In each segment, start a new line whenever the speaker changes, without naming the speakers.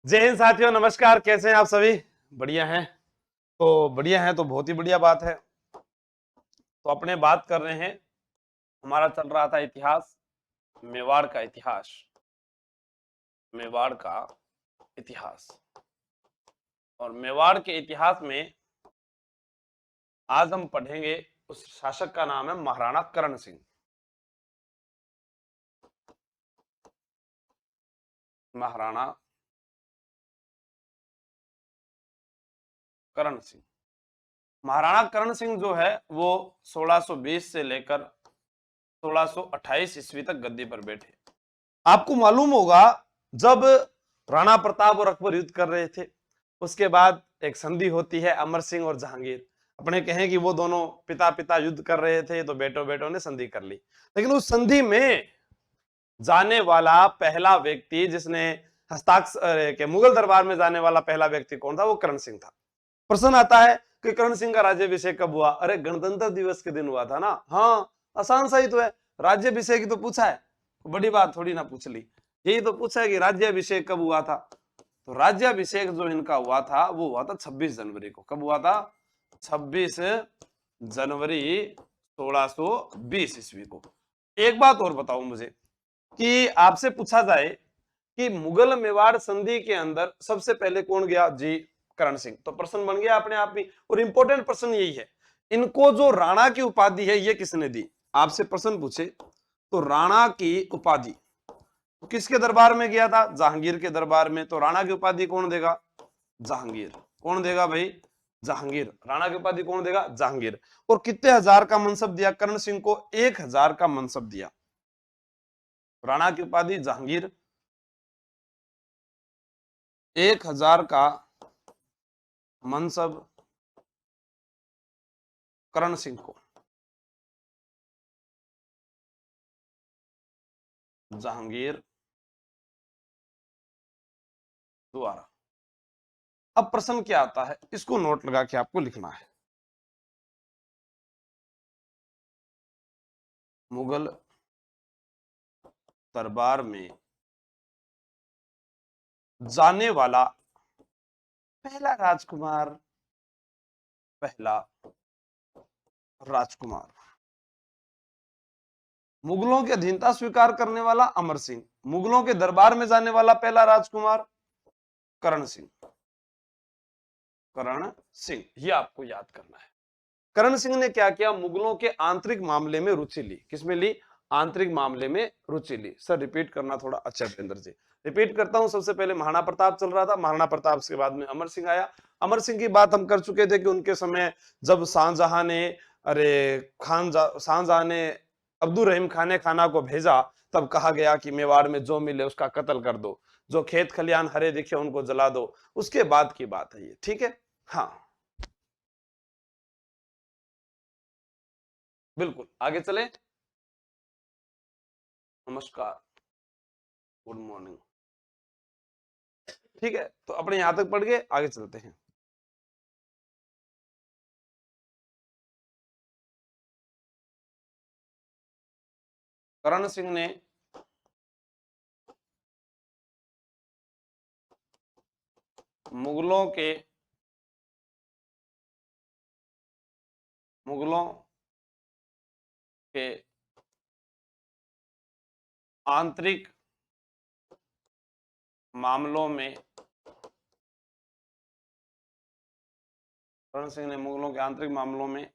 जय हिंद साथियों, नमस्कार। कैसे हैं आप सभी? बढ़िया हैं? तो बढ़िया हैं तो बहुत ही बढ़िया बात है। तो अपने बात कर रहे हैं, हमारा चल रहा था इतिहास, मेवाड़ का इतिहास। मेवाड़ का इतिहास और मेवाड़ के इतिहास में आज हम पढ़ेंगे, उस शासक का नाम है महाराणा करण सिंह। महाराणा करण सिंह। महाराणा करण सिंह जो है वो 1620 से लेकर 1628 ईस्वी तक गद्दी पर बैठे। आपको मालूम होगा, जब राणा प्रताप और अकबर युद्ध कर रहे थे, उसके बाद एक संधि होती है अमर सिंह और जहांगीर। अपने कहें कि वो दोनों पिता पिता युद्ध कर रहे थे तो बेटों बेटों ने संधि कर ली। लेकिन उस संधि में जाने वाला पहला व्यक्ति, जिसने हस्ताक्षर के मुगल दरबार में जाने वाला पहला व्यक्ति कौन था? वो करण सिंह था। प्रश्न आता है कि करण सिंह का राज्याभिषेक कब हुआ? अरे गणतंत्र दिवस के दिन हुआ था ना। हाँ, आसान सा ही तो है। राज्याभिषेक ही तो पूछा है, बड़ी बात थोड़ी ना पूछ ली। यही तो पूछा है कि राज्याभिषेक कब हुआ था। तो राज्याभिषेक जो इनका हुआ था वो हुआ था 26 जनवरी को। कब हुआ था? 26 जनवरी 1620 ईस्वी को। एक बात और बताओ मुझे कि आपसे पूछा जाए कि मुगल मेवाड़ संधि के अंदर सबसे पहले कौन गया? जी, करण सिंह। तो प्रश्न बन गया अपने आप में। और इंपॉर्टेंट प्रश्न यही है, इनको जो राणा की उपाधि है ये किसने दी? आपसे प्रश्न पूछे तो राणा की उपाधि तो किसके दरबार में गया था? जहांगीर के दरबार में। तो राणा की उपाधि कौन देगा? जहांगीर। कौन देगा भाई? जहांगीर। राणा की उपाधि कौन देगा? जहांगीर। और कितने हजार का मनसब दिया करण सिंह को? 1000 का मनसब दिया। राणा की उपाधि जहांगीर, 1000 का मनसब करण सिंह को जहांगीर द्वारा। अब प्रश्न क्या आता है, इसको नोट लगा के आपको लिखना है। मुगल दरबार में जाने वाला पहला राजकुमार, पहला राजकुमार। मुगलों की अधीनता स्वीकार करने वाला अमर सिंह। मुगलों के दरबार में जाने वाला पहला राजकुमार करण सिंह। करण सिंह, ये आपको याद करना है। करण सिंह ने क्या किया? मुगलों के आंतरिक मामले में रुचि ली। किसमें ली? आंतरिक मामले में रुचि ली। सर रिपीट करना थोड़ा। अच्छा भूपेंद्र जी, रिपीट करता हूं। सबसे पहले महाराणा प्रताप चल रहा था, महाराणा प्रताप के बाद में अमर सिंह आया। अमर सिंह की बात हम कर चुके थे कि उनके समय जब शाहजहां ने शाहजहां ने अब्दुल रहीम खाने खाना को भेजा, तब कहा गया कि मेवाड़ में जो मिले उसका कत्ल कर दो, जो खेत खलियान हरे दिखे उनको जला दो। उसके बाद की बात है ये, ठीक है? हाँ बिल्कुल, आगे चले। नमस्कार, गुड मॉर्निंग। ठीक है, तो अपने यहां तक पढ़ गए, आगे चलते हैं। करण सिंह ने मुगलों के आंतरिक मामलों में करण सिंह ने मुगलों के आंतरिक मामलों में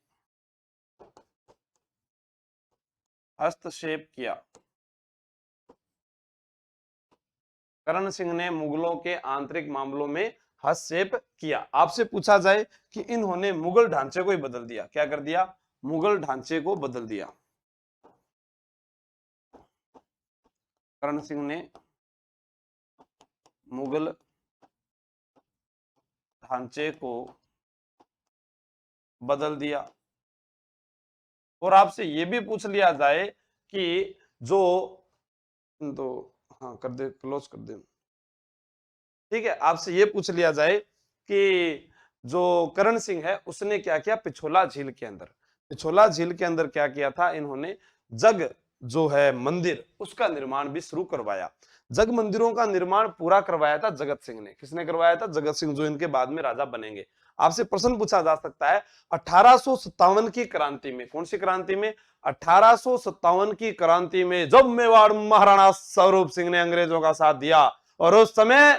हस्तक्षेप किया। करण सिंह ने मुगलों के आंतरिक मामलों में हस्तक्षेप किया। आपसे पूछा जाए कि इन्होंने मुगल ढांचे को ही बदल दिया। क्या कर दिया? मुगल ढांचे को बदल दिया। करण सिंह ने मुगल ढांचे को बदल दिया। और आपसे यह भी पूछ लिया जाए कि जो, तो हाँ कर दे, क्लोज कर दे। ठीक है, आपसे यह पूछ लिया जाए कि जो करण सिंह है उसने क्या किया पिछोला झील के अंदर? पिछोला झील के अंदर क्या किया था इन्होंने? जग जो है मंदिर, उसका निर्माण भी शुरू करवाया। जग मंदिरों का निर्माण पूरा करवाया था जगत सिंह ने। किसने करवाया था? जगत सिंह, जो इनके बाद में राजा बनेंगे। आपसे प्रश्न पूछा जा सकता है 1857 की क्रांति में, कौन सी क्रांति में? 1857 की क्रांति में, जब मेवाड़ महाराणा स्वरूप सिंह ने अंग्रेजों का साथ दिया और उस समय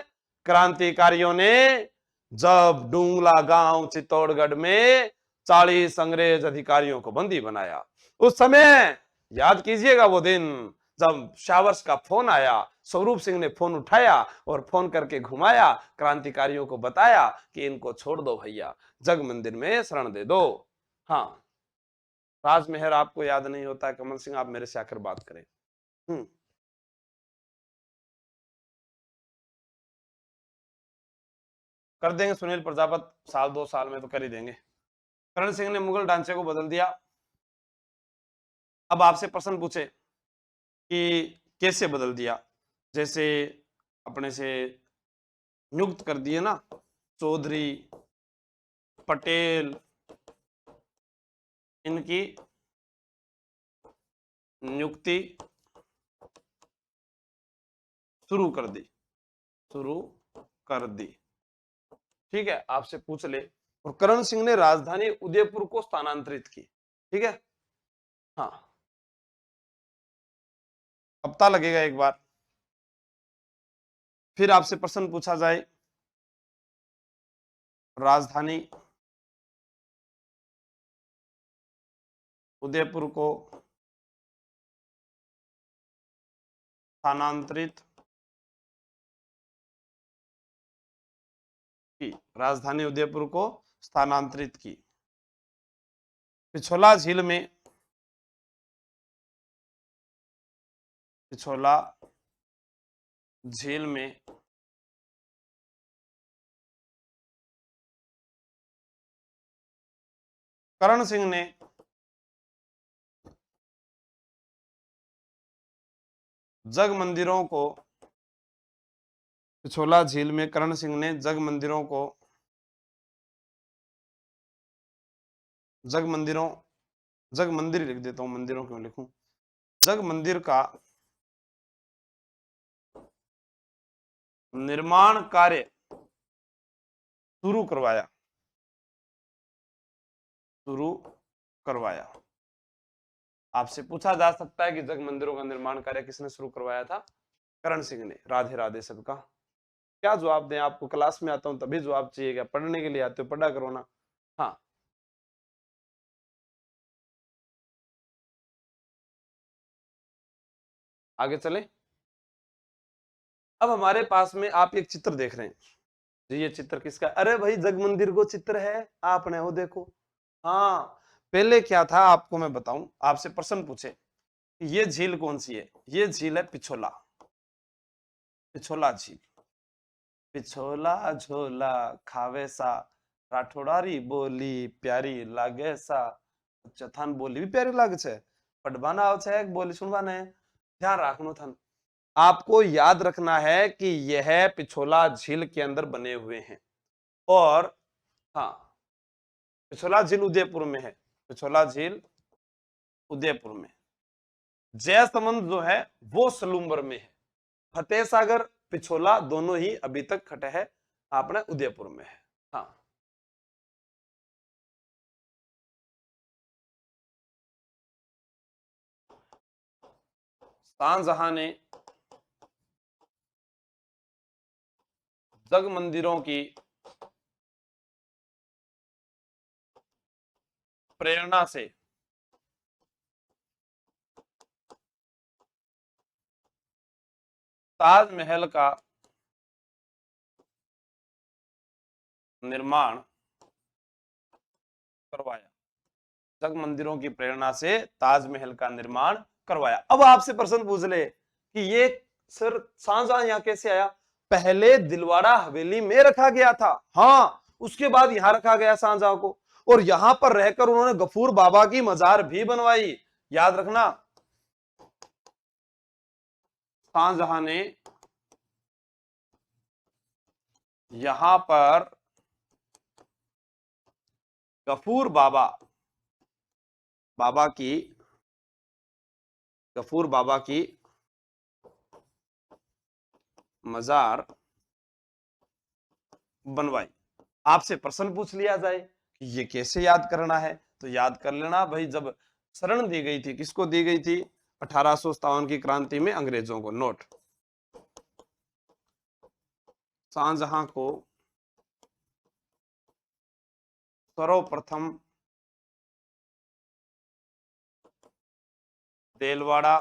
क्रांतिकारियों ने जब डूंगला गांव चित्तौड़गढ़ में 40 अंग्रेज अधिकारियों को बंदी बनाया, उस समय याद कीजिएगा वो दिन जब शावर्स का फोन आया, स्वरूप सिंह ने फोन उठाया और फोन करके घुमाया, क्रांतिकारियों को बताया कि इनको छोड़ दो भैया, जग मंदिर में शरण दे दो। हाँ, राजमेहर आपको याद नहीं होता? कमल सिंह, आप मेरे से आकर बात करें। कर देंगे सुनील प्रजापत, साल 2 साल में तो कर ही देंगे। करण सिंह ने मुगल ढांचे को बदल दिया। अब आपसे प्रश्न पूछे कि कैसे बदल दिया? जैसे अपने से नियुक्त कर दिए ना चौधरी, पटेल, इनकी नियुक्ति शुरू कर दी, शुरू कर दी। ठीक है, आपसे पूछ ले। और करण सिंह ने राजधानी उदयपुर को स्थानांतरित की। ठीक है, हाँ, पता लगेगा एक बार। फिर आपसे प्रश्न पूछा जाए, राजधानी उदयपुर को स्थानांतरित की, राजधानी उदयपुर को स्थानांतरित की। पिछोला झील में, पिछोला झील में करण सिंह ने जग मंदिरों को, पिछोला झील में करण सिंह ने जग मंदिरों को, जग मंदिरों, जग मंदिर लिख देता हूं, मंदिरों क्यों लिखूं? जग मंदिर का निर्माण कार्य शुरू करवाया, शुरू करवाया। आपसे पूछा जा सकता है कि जग मंदिरों का निर्माण कार्य किसने शुरू करवाया था? करण सिंह ने। राधे राधे सबका। क्या जवाब दें? आपको क्लास में आता हूं तभी जवाब चाहिए क्या? पढ़ने के लिए आते हो, पढ़ा करो ना। हाँ, आगे चले। अब हमारे पास में आप एक चित्र देख रहे हैं जी, ये चित्र किसका? अरे भाई, जग मंदिर को चित्र है, आपने वो देखो। हाँ, पहले क्या था आपको मैं बताऊं। आपसे प्रश्न पूछे ये झील कौन सी है? ये झील है पिछोला, पिछोला झील। पिछोला झोला खावे सा, राठौड़ारी बोली प्यारी लागे सा। चथान बोली भी प्यारी लागे छे, पढ़वाना आवे छे, बोली सुनवाने ध्यान रखनो थन। आपको याद रखना है कि यह पिछोला झील के अंदर बने हुए हैं। और हाँ, पिछोला झील उदयपुर में है, पिछोला झील उदयपुर में। जयसमंद जो है वो सलूम्बर में है। फतेह सागर, पिछोला दोनों ही अभी तक खटे है अपने उदयपुर में है। हाँ, शाहजहां ने जग मंदिरों की प्रेरणा से ताजमहल का निर्माण करवाया। जग मंदिरों की प्रेरणा से ताजमहल का निर्माण करवाया। अब आपसे प्रश्न पूछ ले कि ये सर शाहजहां यहाँ कैसे आया? पहले दिलवाड़ा हवेली में रखा गया था, हाँ, उसके बाद यहां रखा गया शाहजहां को, और यहां पर रहकर उन्होंने गफूर बाबा की मजार भी बनवाई। याद रखना, शाहजहां ने यहां पर गफूर बाबा, बाबा की, गफूर बाबा की मजार बनवाई। आपसे प्रश्न पूछ लिया जाए कि ये कैसे याद करना है, तो याद कर लेना भाई, जब शरण दी गई थी, किसको दी गई थी? 1857 की क्रांति में अंग्रेजों को। नोट, शाहजहां को सर्वप्रथम देलवाड़ा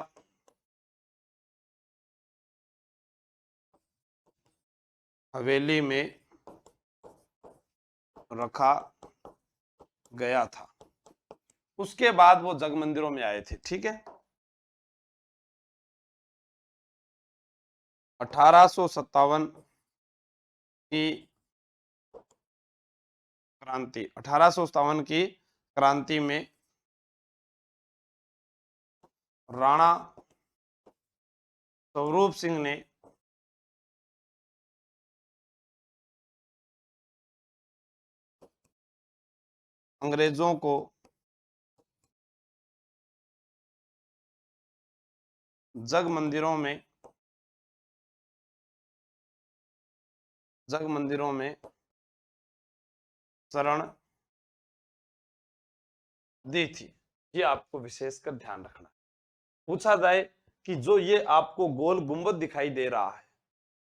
हवेली में रखा गया था। उसके बाद वो जग मंदिरों में आए थे। ठीक है, 1857 की क्रांति, 1857 की क्रांति में राणा स्वरूप सिंह ने अंग्रेजों को जग मंदिरों में शरण दी थी। ये आपको विशेषकर ध्यान रखना। पूछा जाए कि जो ये आपको गोल गुंबद दिखाई दे रहा है,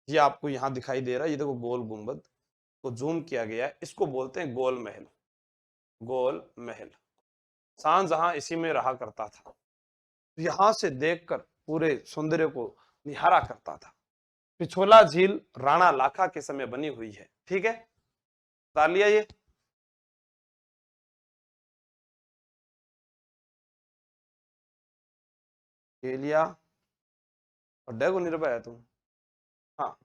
ये आपको यहां दिखाई दे रहा है, ये देखो गोल गुंबद को जूम किया गया है, इसको बोलते हैं गोल महल। गोल महल, शाहजहां इसी में रहा करता था। यहां से देखकर पूरे सौंदर्य को निहारा करता था। पिछोला झील राणा लाखा के समय बनी हुई है। ठीक है, बता लिया ये। ये लिया और डेगो निर्भय है तुम। हाँ,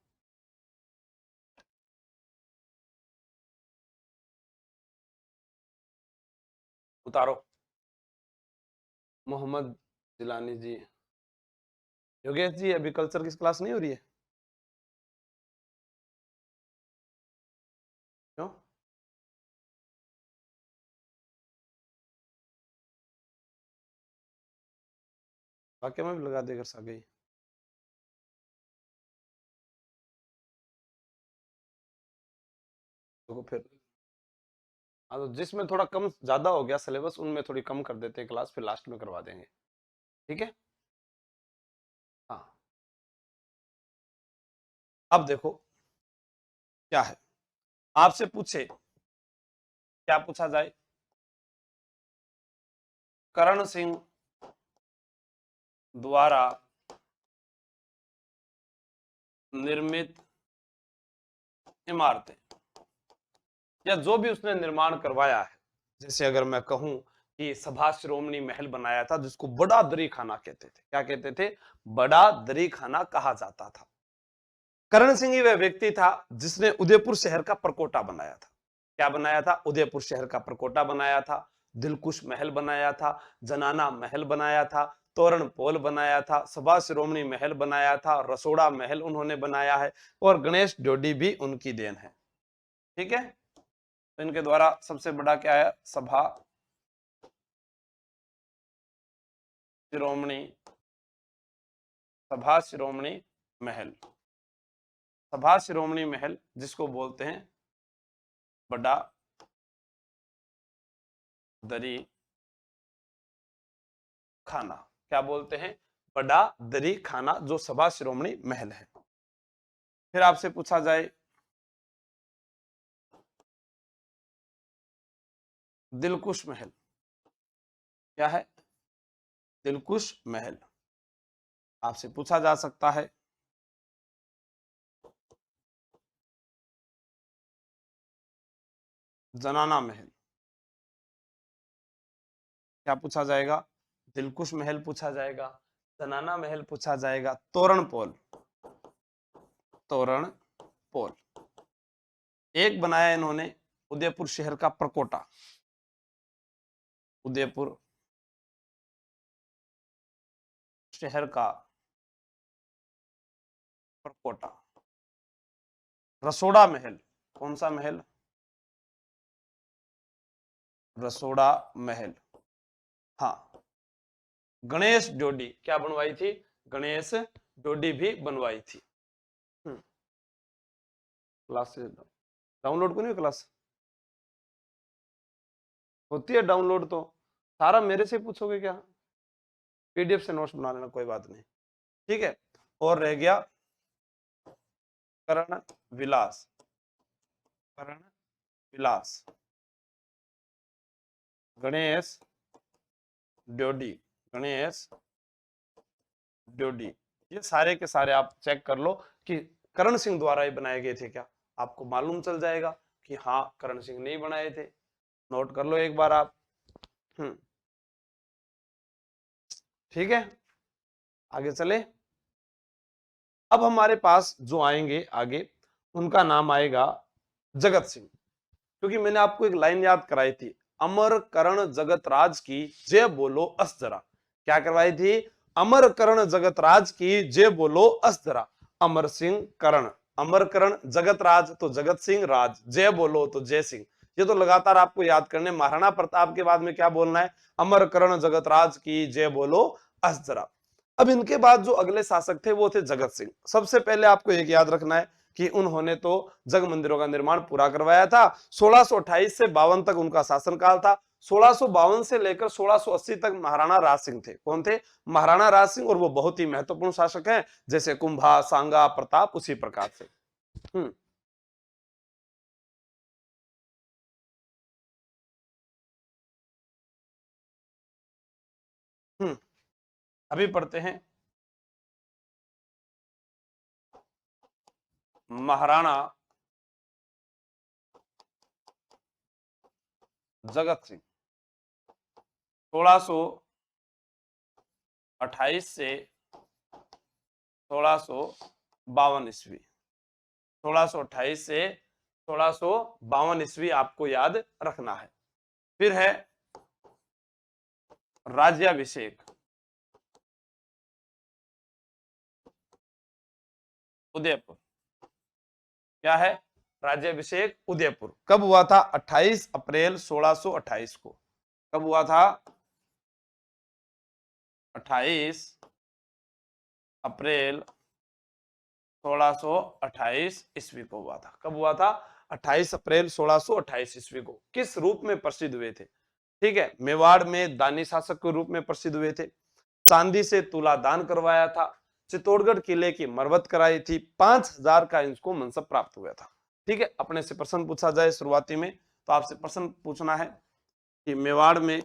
उतारो। मोहम्मद जिलानी जी। योगेश जी, अभी कल्चर की क्लास नहीं हो रही है? क्यों? वाक्य में भी लगा देकर सा गई। तो फिर हाँ, तो जिसमें थोड़ा कम ज्यादा हो गया सिलेबस, उनमें थोड़ी कम कर देते हैं क्लास, फिर लास्ट में करवा देंगे। ठीक है। हाँ, अब देखो क्या है, आपसे पूछे, क्या पूछा जाए? करण सिंह द्वारा निर्मित इमारतें, या जो भी उसने निर्माण करवाया है। जैसे अगर मैं कहूं कि सभा शिरोमणि महल बनाया था, जिसको बड़ा दरी खाना कहते थे। क्या कहते थे? बड़ा दरी खाना कहा जाता था। करण सिंह ही वह व्यक्ति था जिसने उदयपुर शहर का प्रकोटा बनाया था। क्या बनाया था? उदयपुर शहर का प्रकोटा बनाया था, दिलकुश महल बनाया था, जनाना महल बनाया था, तोरण पोल बनाया था, सभा शिरोमणि महल बनाया था, रसोड़ा महल उन्होंने बनाया है, और गणेश डोडी भी उनकी देन है। ठीक है, तो इनके द्वारा सबसे बड़ा क्या है? सभा शिरोमणि, सभा शिरोमणि महल। सभा शिरोमणि महल जिसको बोलते हैं बड़ा दरी खाना। क्या बोलते हैं? बड़ा दरी खाना, जो सभा शिरोमणि महल है। फिर आपसे पूछा जाए दिलकुश महल। क्या है? दिलकुश महल आपसे पूछा जा सकता है। जनाना महल, क्या पूछा जाएगा? दिलकुश महल पूछा जाएगा, जनाना महल पूछा जाएगा, तोरण पोल, तोरण पोल। एक बनाया इन्होंने उदयपुर शहर का प्रकोटा, उदयपुर शहर का प्रकोटा। रसोड़ा महल, कौन सा महल? रसोड़ा महल। हाँ, गणेश डोडी क्या बनवाई थी? गणेश डोडी भी बनवाई थी। क्लास से डाउनलोड को नहीं क्लास होती है डाउनलोड तो सारा मेरे से पूछोगे क्या? पीडीएफ से नोट्स बना लेना, कोई बात नहीं। ठीक है, और रह गया कर्ण विलास। कर्ण विलास गणेश ड्योडी, गणेश ड्योडी, ये सारे के सारे आप चेक कर लो कि करण सिंह द्वारा ही बनाए गए थे क्या। आपको मालूम चल जाएगा कि हाँ करण सिंह नहीं बनाए थे। नोट कर लो एक बार आप। ठीक है, आगे चले। अब हमारे पास जो आएंगे आगे उनका नाम आएगा जगत सिंह, क्योंकि मैंने आपको एक लाइन याद कराई थी, अमर करण जगत राज की जय बोलो अस जरा। क्या करवाई थी? अमर करण जगत राज की जय बोलो अस जरा। अमर सिंह करण, अमर करण जगत राज तो जगत सिंह राज, जय बोलो तो जय सिंह। ये तो लगातार आपको याद करने। महाराणा प्रताप के बाद में क्या बोलना है? अमर करण जगत राज की जय बोलो अस जरा। अब इनके बाद जो अगले शासक थे वो थे जगत सिंह। सबसे पहले आपको एक याद रखना है कि उन्होंने तो जग मंदिरों का निर्माण पूरा करवाया था। 1628 से 52 तक उनका शासनकाल था। 1652 से लेकर 1680 तक महाराणा राज सिंह थे। कौन थे? महाराणा राज सिंह, और वो बहुत ही महत्वपूर्ण शासक हैं, जैसे कुंभा, सांगा, प्रताप, उसी प्रकार से। हम्म हम्म अभी पढ़ते हैं महाराणा जगत सिंह। 1628 से 1652 ईस्वी। 1628 से 1652 ईस्वी आपको याद रखना है। फिर है राज्याभिषेक उदयपुर। क्या है? राज्याभिषेक उदयपुर कब हुआ था? 28 अप्रैल 1628 को। कब हुआ था? 28 अप्रैल 1628 ईस्वी को हुआ था। कब हुआ था? 28 अप्रैल 1628 ईस्वी को। किस रूप में प्रसिद्ध हुए थे? ठीक है, मेवाड़ में दानी शासक के रूप में प्रसिद्ध हुए थे। चांदी से तुला दान करवाया था। चित्तौड़गढ़ किले की मरम्मत कराई थी। 5000 का इनको मनसब प्राप्त हुआ था। ठीक है, अपने से प्रश्न पूछा जाए शुरुआती में, तो आपसे प्रश्न पूछना है कि मेवाड़ में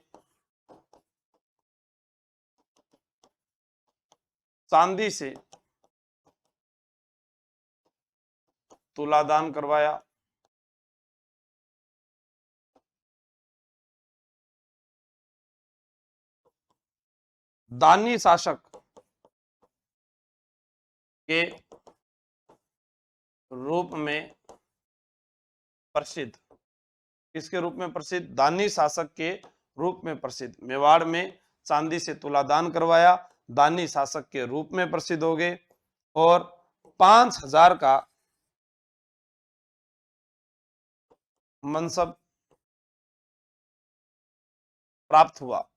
चांदी से तुलादान करवाया। दानी शासक के रूप में प्रसिद्ध। किसके रूप में प्रसिद्ध? दानी शासक के रूप में प्रसिद्ध। मेवाड़ में चांदी से तुलादान करवाया, दानी शासक के रूप में प्रसिद्ध हो गए, और 5000 का मनसब प्राप्त हुआ।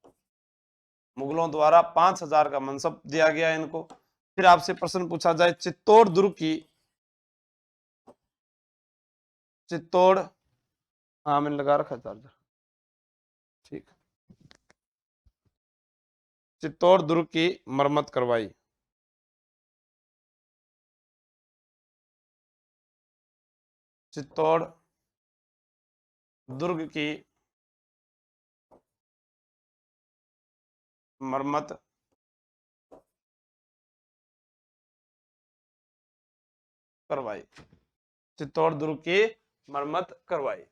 मुगलों द्वारा 5000 का मनसब दिया गया इनको। फिर आपसे प्रश्न पूछा जाए चित्तौड़ दुर्ग की, चित्तौड़, हाँ मैंने लगा रखा चार्जर, ठीक। चित्तौड़ दुर्ग की मरम्मत करवाई। चित्तौड़ दुर्ग की मरम्मत करवाई। चित्तौड़ दुर्ग की मरम्मत करवाई।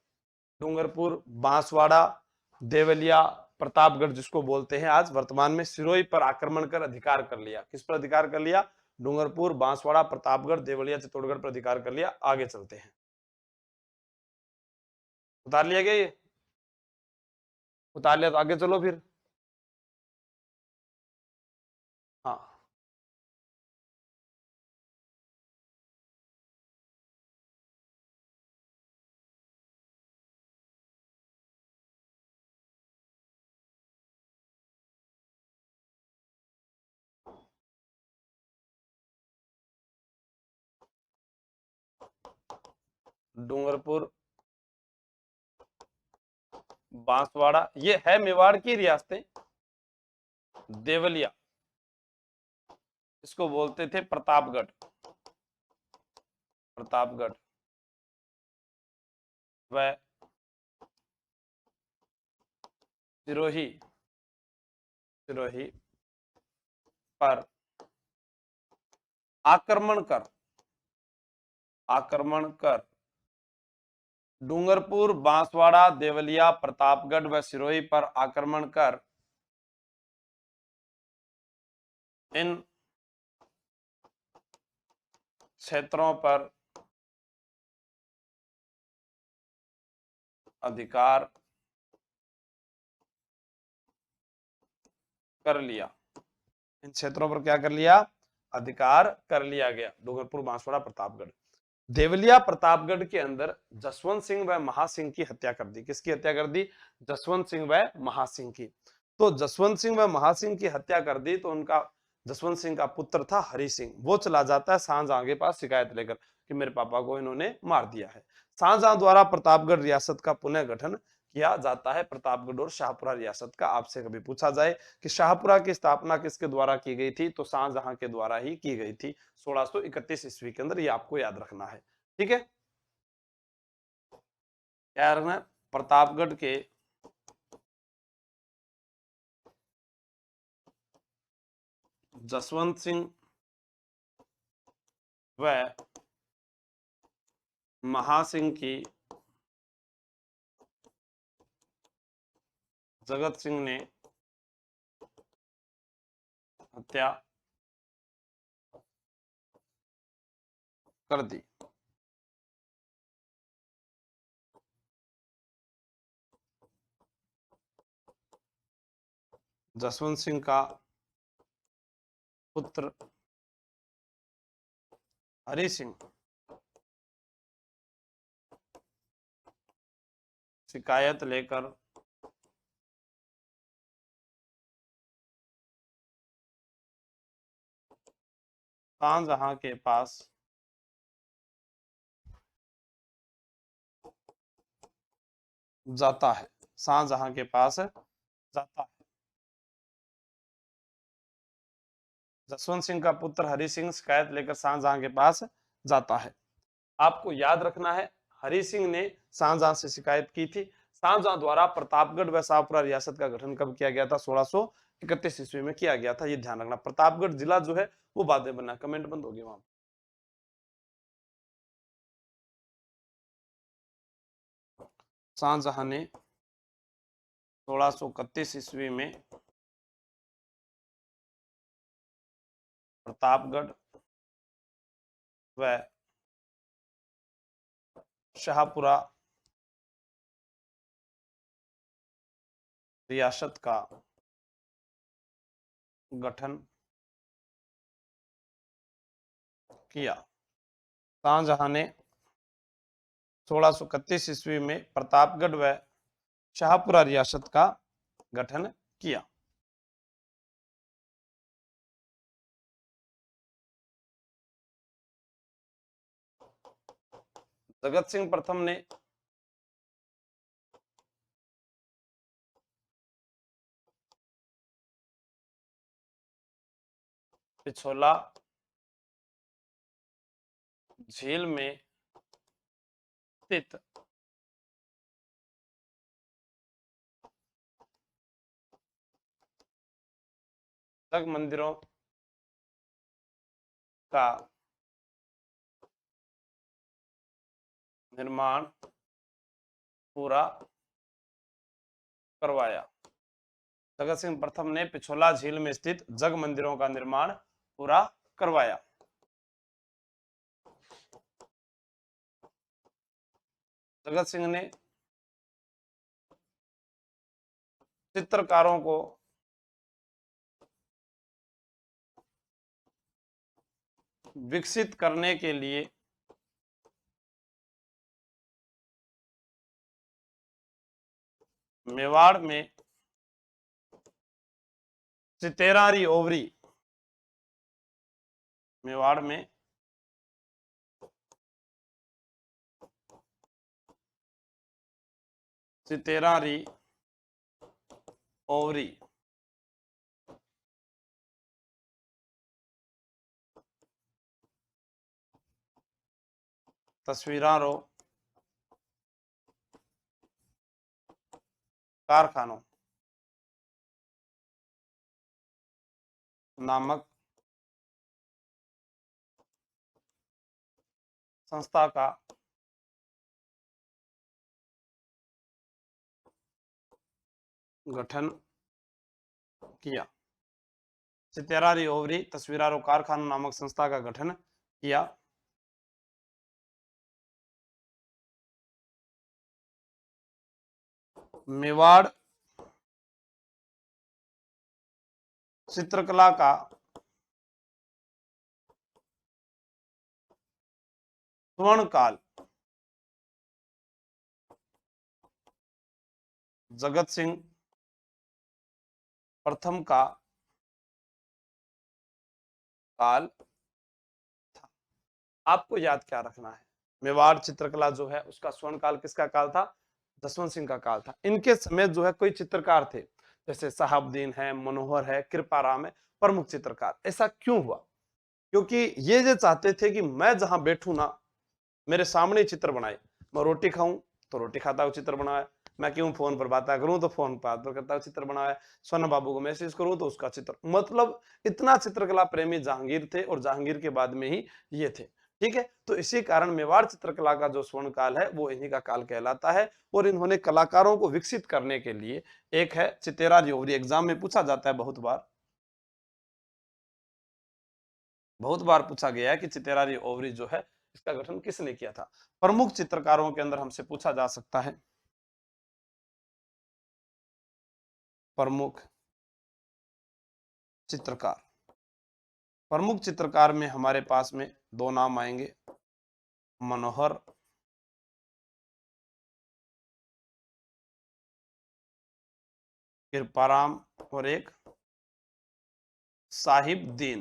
डूंगरपुर, बांसवाड़ा, देवलिया, प्रतापगढ़ जिसको बोलते हैं आज वर्तमान में, सिरोही पर आक्रमण कर अधिकार कर लिया। किस पर अधिकार कर लिया? डूंगरपुर, बांसवाड़ा, प्रतापगढ़, देवलिया, चित्तौड़गढ़ पर अधिकार कर लिया। आगे चलते हैं। उतार लिया गया ये? उतार लिया तो आगे चलो फिर। हाँ। डूंगरपुर, बांसवाड़ा, ये है मेवाड़ की रियासतें। देवलिया, इसको बोलते थे प्रतापगढ़, प्रतापगढ़ व सिरोही, सिरोही पर आक्रमण कर, आक्रमण कर डूंगरपुर, बांसवाड़ा, देवलिया, प्रतापगढ़ व सिरोही पर आक्रमण कर इन क्षेत्रों पर अधिकार कर लिया, इन क्षेत्रों पर क्या कर लिया, अधिकार कर लिया गया। डूंगरपुर, बांसवाड़ा, प्रतापगढ़। देवलिया प्रतापगढ़ के अंदर जसवंत सिंह व महासिंह की हत्या कर दी। किसकी हत्या कर दी? जसवंत सिंह व महासिंह की। तो जसवंत सिंह व महासिंह की हत्या कर दी तो उनका, जसवंत सिंह का पुत्र था हरि सिंह, वो चला जाता है शाहजहां के पास शिकायत लेकर कि मेरे पापा को इन्होंने मार दिया है। शाहजहां द्वारा प्रतापगढ़ रियासत का पुनः गठन किया जाता है। प्रतापगढ़ और शाहपुरा रियासत का आपसे कभी पूछा जाए कि शाहपुरा की स्थापना किसके द्वारा की गई थी, तो शाहजहां के द्वारा ही की गई थी 1631 ईस्वी के अंदर। ये आपको याद रखना है, ठीक है। क्या रखना है? प्रतापगढ़ के जसवंत सिंह व महासिंह की जगत सिंह ने हत्या कर दी। जसवंत सिंह का पुत्र हरि सिंह शिकायत लेकर शाहजहां के पास जाता है, शाहजहां के पास जाता है। जसवंत सिंह का पुत्र हरि सिंह शिकायत लेकर शाहजहां के पास जाता है। आपको याद रखना है, हरि सिंह ने शाहजहां से शिकायत की थी। शाहजहां द्वारा प्रतापगढ़ व शाहपुरा रियासत का गठन कब किया गया था? 1631 ईस्वी में किया गया था। ये ध्यान रखना। प्रतापगढ़ जिला जो है वो बाद में बना। कमेंट बंद हो गया वहां। शाहजहां ने 1631 ईस्वी में प्रतापगढ़ व शाहपुरा रियासत का गठन किया। शाहजहां ने 1631 ईस्वी में प्रतापगढ़ व शाहपुरा रियासत का गठन किया। जगत सिंह प्रथम ने पिछोला झील में स्थित जग मंदिरों का निर्माण पूरा करवाया। जगत सिंह प्रथम ने पिछोला झील में स्थित जग मंदिरों का निर्माण पूरा करवाया। जगत सिंह ने चित्रकारों को विकसित करने के लिए मेवाड़ में चितेरारी ओवरी, मेवाड़ में चितेरारी ओवरी तस्वीरां रो कारखानों नामक संस्था का गठन किया। चितेरारी ओवरी तस्वीरारो कारखानों नामक संस्था का गठन किया। मेवाड़ चित्रकला का स्वर्ण काल जगत सिंह प्रथम का काल था। आपको याद क्या रखना है, मेवाड़ चित्रकला जो है उसका स्वर्ण काल किसका काल था? जसवंत सिंह का काल था। इनके समय जो है कोई चित्रकार थे, जैसे साहबदीन है, मनोहर है, कृपाराम है, प्रमुख चित्रकार। ऐसा क्यों हुआ? क्योंकि ये जो चाहते थे कि मैं जहां बैठू ना, मेरे सामने चित्र बनाए। मैं रोटी खाऊं तो रोटी खाता हुआ चित्र बनाया, मैं क्यों फोन पर बात करूं तो फोन पर बात करता हुआ चित्र बनाया, सोना बाबू को मैसेज करूं तो उसका चित्र। मतलब इतना चित्रकला प्रेमी जहांगीर थे, और जहांगीर के बाद में ही ये थे। ठीक है, तो इसी कारण मेवाड़ चित्रकला का जो स्वर्ण काल है वो इन्हीं का काल कहलाता है। और इन्होंने कलाकारों को विकसित करने के लिए, एक है चितेरारी ओवरी, एग्जाम में पूछा जाता है बहुत बार पूछा गया है कि चितेरारी ओवरी जो है इसका गठन किसने किया था। प्रमुख चित्रकारों के अंदर हमसे पूछा जा सकता है, प्रमुख चित्रकार। प्रमुख चित्रकार में हमारे पास में दो नाम आएंगे, मनोहर कृपाराम और एक साहिब दीन।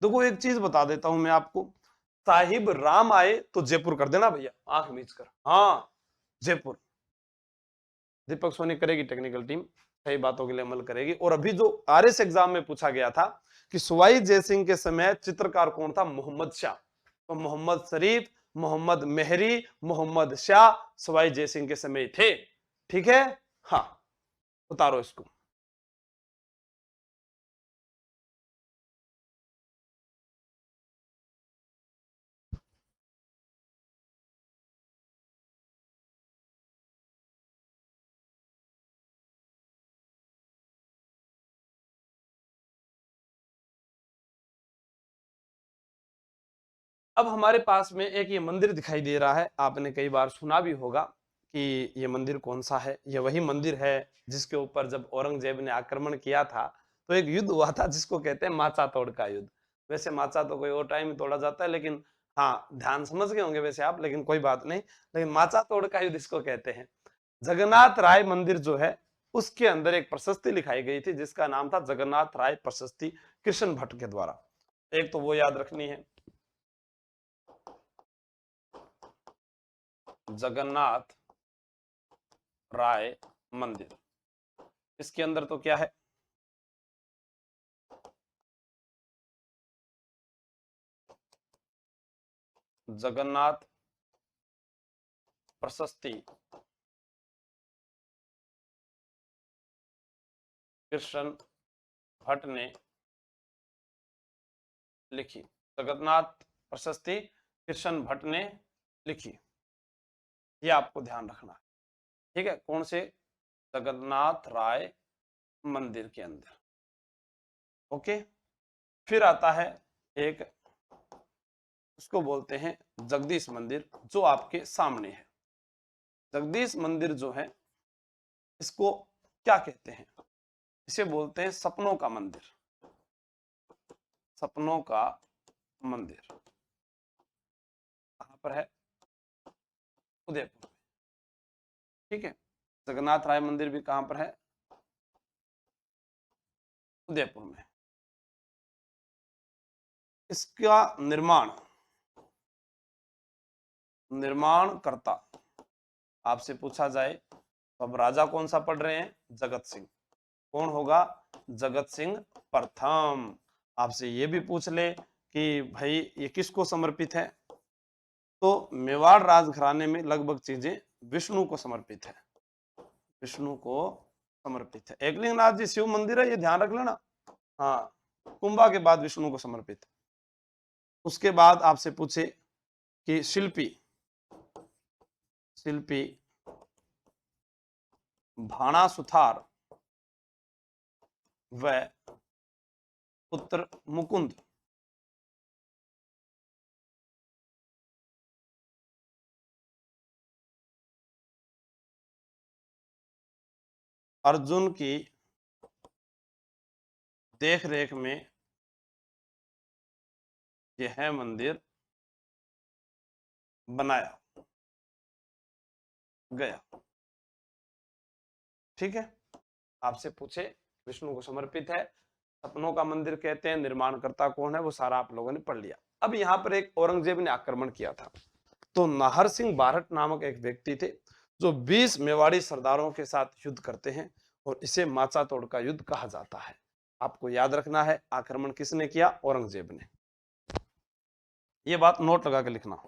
देखो एक चीज बता देता हूं मैं आपको, साहिब राम आए तो जयपुर कर देना भैया, आंख मीच कर, हाँ जयपुर। दीपक सोनी करेगी टेक्निकल टीम, सही बातों के लिए अमल करेगी। और अभी जो आरएस एग्जाम में पूछा गया था कि सवाई जयसिंह के समय चित्रकार कौन था? मोहम्मद शाह। तो मोहम्मद शरीफ, मोहम्मद मेहरी, मोहम्मद शाह सवाई जयसिंह के समय थे। ठीक है, हाँ उतारो इसको। अब हमारे पास में एक ये मंदिर दिखाई दे रहा है, आपने कई बार सुना भी होगा कि ये मंदिर कौन सा है। ये वही मंदिर है जिसके ऊपर जब औरंगजेब ने आक्रमण किया था तो एक युद्ध हुआ था जिसको कहते हैं माचा तोड़ का युद्ध। वैसे माचा तो कोई और टाइम में तोड़ा जाता है, लेकिन हाँ ध्यान समझ गए होंगे वैसे आप, लेकिन कोई बात नहीं। लेकिन माचा तोड़ का युद्ध इसको कहते हैं। जगन्नाथ राय मंदिर जो है उसके अंदर एक प्रशस्ति लिखाई गई थी जिसका नाम था जगन्नाथ राय प्रशस्ति, कृष्ण भट्ट के द्वारा। एक तो वो याद रखनी है, जगन्नाथ राय मंदिर। इसके अंदर तो क्या है, जगन्नाथ प्रशस्ति कृष्ण भट्ट ने लिखी। जगन्नाथ प्रशस्ति कृष्ण भट्ट ने लिखी, ये आपको ध्यान रखना है। ठीक है, कौन से? जगन्नाथ राय मंदिर के अंदर। ओके, फिर आता है एक, उसको बोलते हैं जगदीश मंदिर, जो आपके सामने है। जगदीश मंदिर जो है इसको क्या कहते हैं? इसे बोलते हैं सपनों का मंदिर। सपनों का मंदिर कहां पर है? उदयपुर। ठीक है, जगन्नाथ राय मंदिर भी कहां पर है? उदयपुर में। इसका निर्माण करता आपसे पूछा जाए तो अब राजा कौन सा पढ़ रहे हैं? जगत सिंह। कौन होगा? जगत सिंह प्रथम। आपसे ये भी पूछ ले कि भाई ये किसको समर्पित है, तो मेवाड़ राजघराने में लगभग चीजें विष्णु को समर्पित है, विष्णु को समर्पित है। एकलिंगनाथ जी शिव मंदिर है, ये ध्यान रख लेना। हाँ, कुंभा के बाद विष्णु को समर्पित। उसके बाद आपसे पूछे कि शिल्पी, शिल्पी भाणा सुथार व पुत्र मुकुंद अर्जुन की देख रेख में यह मंदिर बनाया गया। ठीक है, आपसे पूछे विष्णु को समर्पित है, सपनों का मंदिर कहते हैं, निर्माणकर्ता कौन है, वो सारा आप लोगों ने पढ़ लिया। अब यहाँ पर एक औरंगजेब ने आक्रमण किया था, तो नाहर सिंह बारहट नामक एक व्यक्ति थे जो 20 मेवाड़ी सरदारों के साथ युद्ध करते हैं, और इसे माचा तोड़ का युद्ध कहा जाता है। आपको याद रखना है, आक्रमण किसने किया? औरंगजेब ने। ये बात नोट लगा के लिखना।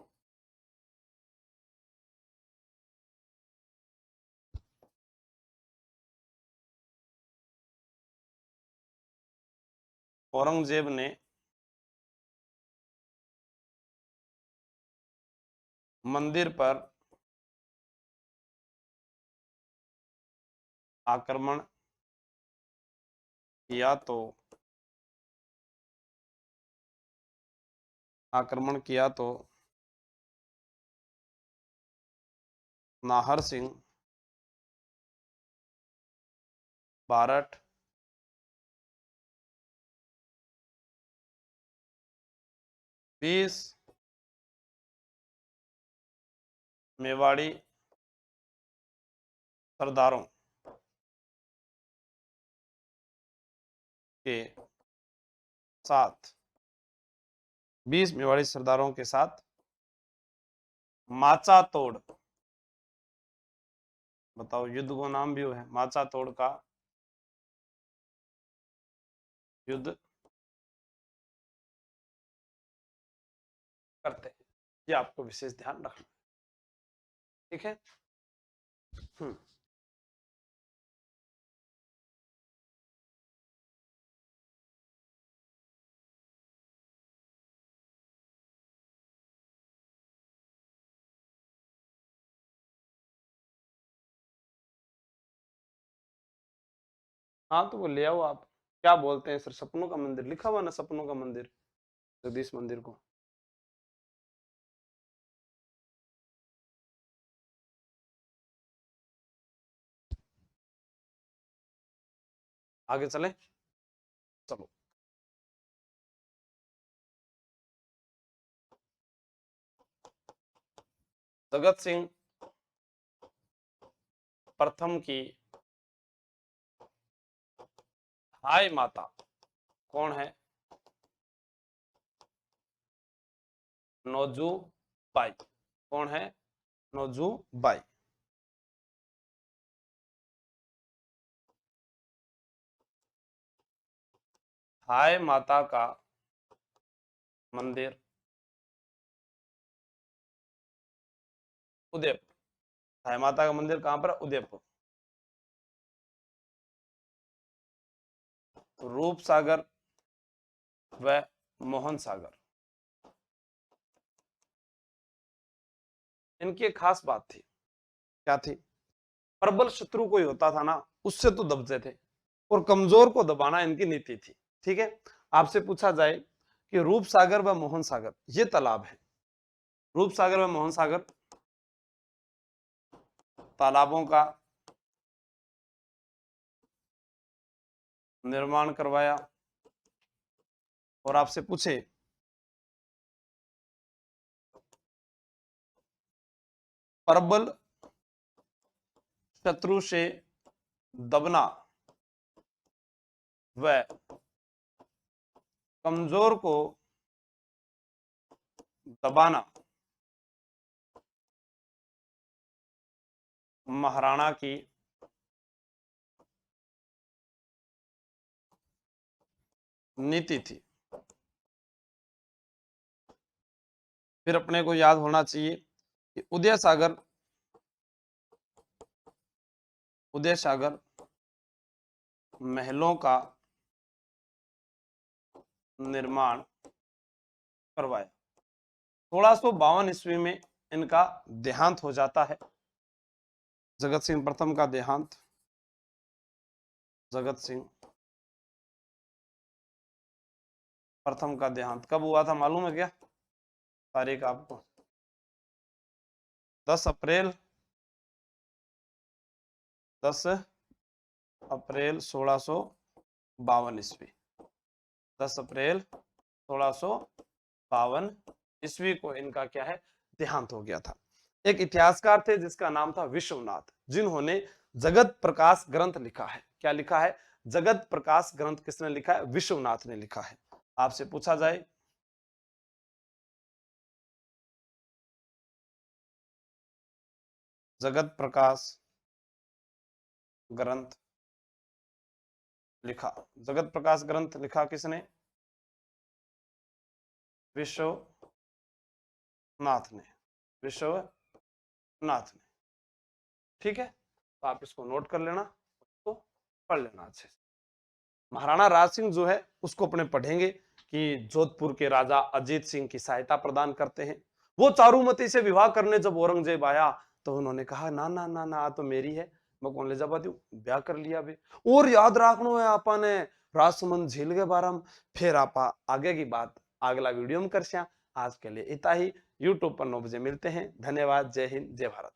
औरंगजेब ने मंदिर पर आक्रमण किया तो नाहर सिंह बारठ बीस मेवाड़ी सरदारों के साथ 20 मेवाड़ी सरदारों के साथ माचा तोड़, बताओ युद्ध को नाम भी है माचा तोड़ का युद्ध करते हैं। ये आपको विशेष ध्यान रखना। ठीक है। हम्म। हाँ तो वो ले आओ आप। क्या बोलते हैं सर? सपनों का मंदिर लिखा हुआ ना, सपनों का मंदिर, जगदीश मंदिर को। आगे चले, चलो। जगत सिंह प्रथम की हाय माता कौन है? नौजू बाई। कौन है? नौजू बाई। हाय माता का मंदिर उदयपुर। हाय माता का मंदिर कहां पर? उदयपुर। रूप सागर व मोहन सागर, इनकी एक खास बात थी। क्या थी? प्रबल शत्रु कोई होता था ना, उससे तो दबते थे, और कमजोर को दबाना इनकी नीति थी। ठीक है। आपसे पूछा जाए कि रूप सागर व मोहन सागर ये तालाब है, रूप सागर व मोहन सागर तालाबों का निर्माण करवाया, और आपसे पूछे प्रबल शत्रु से दबना व कमजोर को दबाना महाराणा की नीति थी। फिर अपने को याद होना चाहिए कि उदय सागर महलों का निर्माण करवाया। 1652 ईस्वी में इनका देहांत हो जाता है। जगत सिंह प्रथम का देहांत, जगत सिंह प्रथम का देहांत कब हुआ था मालूम है क्या? तारीख आपको 10 अप्रैल 1652 ईस्वी। 10 अप्रैल 1652 ईस्वी को इनका क्या है, देहांत हो गया था। एक इतिहासकार थे जिसका नाम था विश्वनाथ, जिन्होंने जगत प्रकाश ग्रंथ लिखा है। क्या लिखा है? जगत प्रकाश ग्रंथ किसने लिखा है? विश्वनाथ ने लिखा है। आपसे पूछा जाए जगत प्रकाश ग्रंथ लिखा, जगत प्रकाश ग्रंथ लिखा किसने? विश्वनाथ ने, विश्वनाथ ने। ठीक है, तो आप इसको नोट कर लेना, उसको पढ़ लेना अच्छे से। महाराणा राज सिंह जो है उसको अपने पढ़ेंगे कि जोधपुर के राजा अजीत सिंह की सहायता प्रदान करते हैं। वो चारुमती से विवाह करने जब औरंगजेब आया तो उन्होंने कहा ना ना ना ना, तो मेरी है, मैं कौन ले जावा दूं, ब्याह कर लिया बे। और याद रखना है आपा ने राजसमंद झील के बारे में, फिर आपा आगे की बात अगला वीडियो में कर। आज के लिए इतना ही। यूट्यूब पर 9 बजे मिलते हैं। धन्यवाद। जय हिंद, जय भारत।